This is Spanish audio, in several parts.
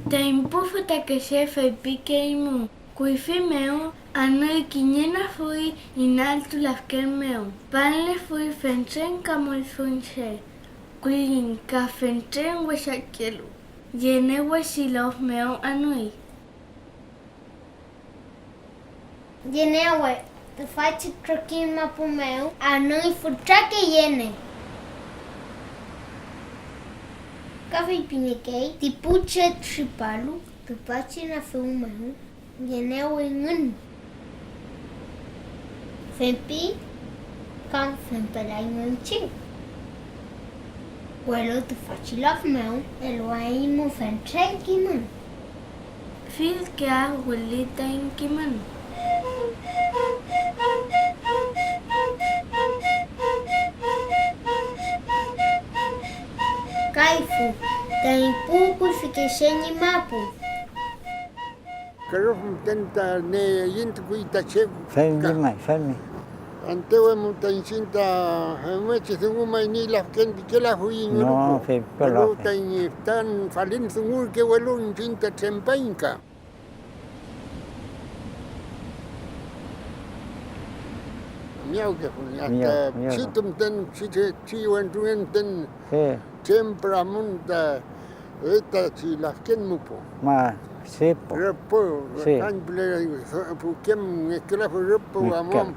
Tempo que se fue piqueimo, cuifi meu, ano quinena fui inalto lafken meu. Panle fui fentren camol funche, cuin ka fentren washakelu. Yene washilov meu anui. Yenewe, te faci trokin mapu meu, anui futrake yene. Café pinekei, tipuche tripalu, te faci na fumeu, yenewe ngun. Fempi, kam fempelai ngunching. Welo te faci laf meu, eloai mu fentren kiman. Fil kia wulita in kiman. Kaifu, tempo purification mapu. Pero tenta ne yint kuita chego. Femi. Antewe mutancinta hamachi sungu mai ni lafken dikela hui No, ngurupo. fe Pero pelo. tan tan falin sungu ke walun cinta trempainka. Miau ke hui ata Miau. situm ten si wan tuen ten Sí, temperamenta eta si lafkenmapu. ma sepo. Repo, Sí. kan ble pukem ngekela repo amam.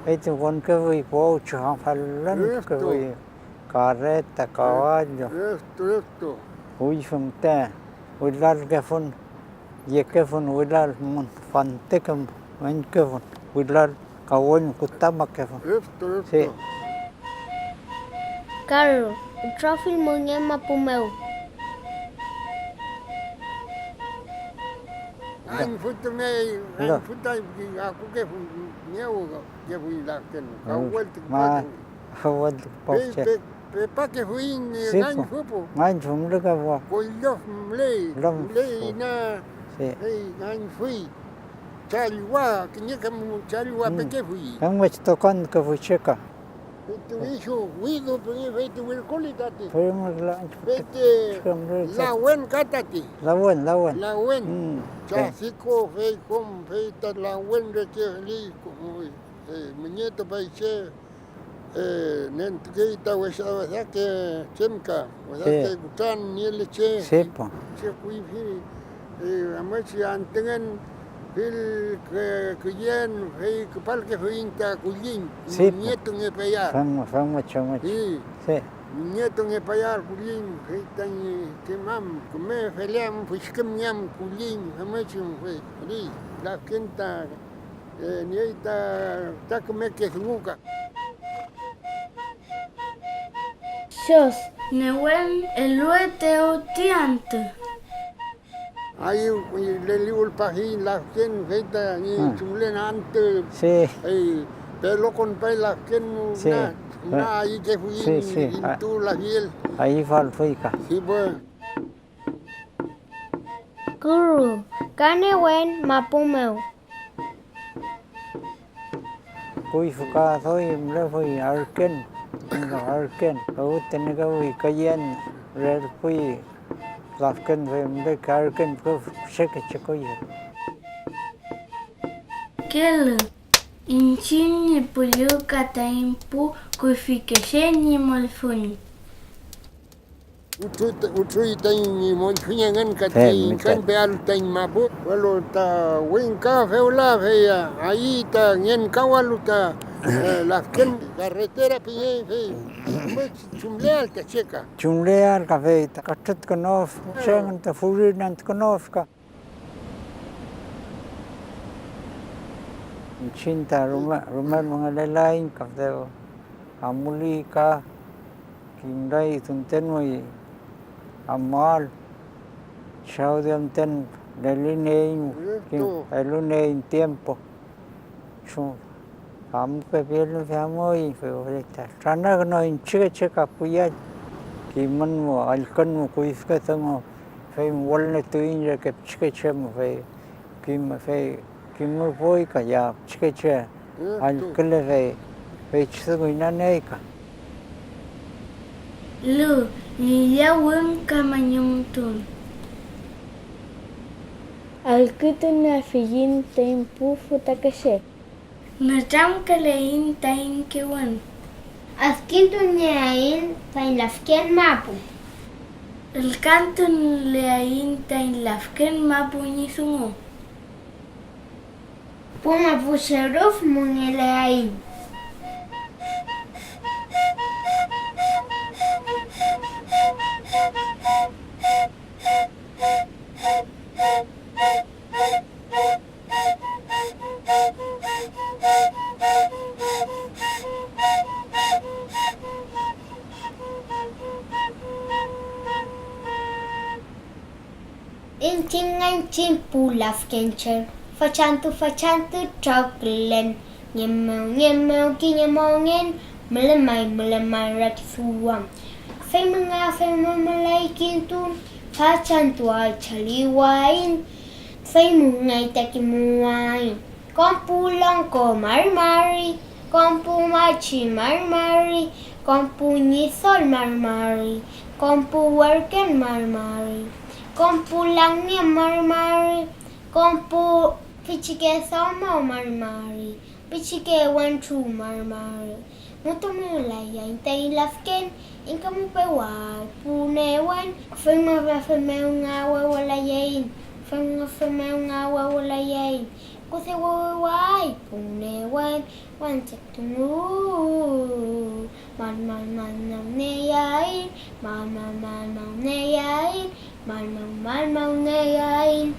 Itu con que voy po chuhan falan que voy carreta, caballo, Esto. uy funte, ular que fun, ye que fun ular mun fante que mun que fun, ular kawan kutama que fun. Esto. Sí. Carro, o trofil munye mapu meu. Anh phút me, anh phút tay aku ke miau ke hui laken. Kawal Ma, tu. kawan poche. Pa ke hui Sí, ngan po. fupo. Main fun le que va. Koilof mle. Lom. Mle na. Sí. Hey, ngan fui. Chaliwa, kinya kamu chaliwa pe ke hui. Kan me tocan que fui checa. Tu hijo, huido pe vete wil kolitati. Fuimos la Vete la wen katati. la buen. La wen. Chasiko fe kom fe ta la wen de ke li como muñeto paise nen que ta wesa que chemka, wesa que gutan ni leche. Sepo. Se kui fi amachi antengen fil que yen fe que pal que finta kulin. Nieto nge payar. Fama chama. Sí. Sí. Nieto nge payar kulin fe tan timam come feliam fishkem nyam kulin amachum fe ri la kenta nieta ta come que suka. Sos, newen eluete o tiante. Ahí le liul pahin la ken feita ni chulen ante. Sí. Pero con pa la ken Sí. na ahí que fui Sí. en tu la hiel. Ahí falfica. Sí pues. Guru, kane wen mapu meu. Fui fuka soy me fui arken. Arken. Luego tenía que fui cayen. Red fui. Lafken fue me arken fue cheque checoye. Kel, inchin ni puliu katempo kuifikation ni molfuni. Utui tan ni mon fingan ka kan beal tan mabu. Walo ta wen ka feula fe ahí ta ngen kawaluta la ken carretera pie fe. Chumleal ta checa. Chumleal café. Cachet conof. Chengan te furin conofka. Cinta rumah mengenai lain kafeu amulika kindai tunten moi amal shaudiam ten delinei elunei tiempo Kamu pepelu famoi favorita. Sana kena cek apuya. Kiman mo alkan mo kuiska tamo. Fai walna tuin ya ke cek mo fai. Kimu poi ka ya cek. Alkale fai chisu inaneka. Lu, ni ya wem kamanyumtun. Alkutun na fiyin tempu futakashe. Najam kalein tain kewan. Askintun niain tain Lafkenmapu. Alkantun leain tain Lafkenmapu ni sungo. Puma puseruf mungeleain. Inting pu Lafkenche. Fachantu choklen. Nyemau kinyemongen. Melemai rakisuam. Fai mengalai kintun. Fachantu chaliwain. Fai mungai takimuain. Kompu longko marmari. Kompu machi marmari. Kompu nyisol marmari. Kompu warken marmari. Kompu langnya marmari. Kompu pichike sama marmari. Pichike wanchu marmari. Mutumulay yang tay lafken. Ingkamu pewal punewan. Femeu ngawa walayain. Femeu ngawa walayain. Kuse wawai punewan. Wancek tunggu. Man neyain. Man neyain. Man neyain.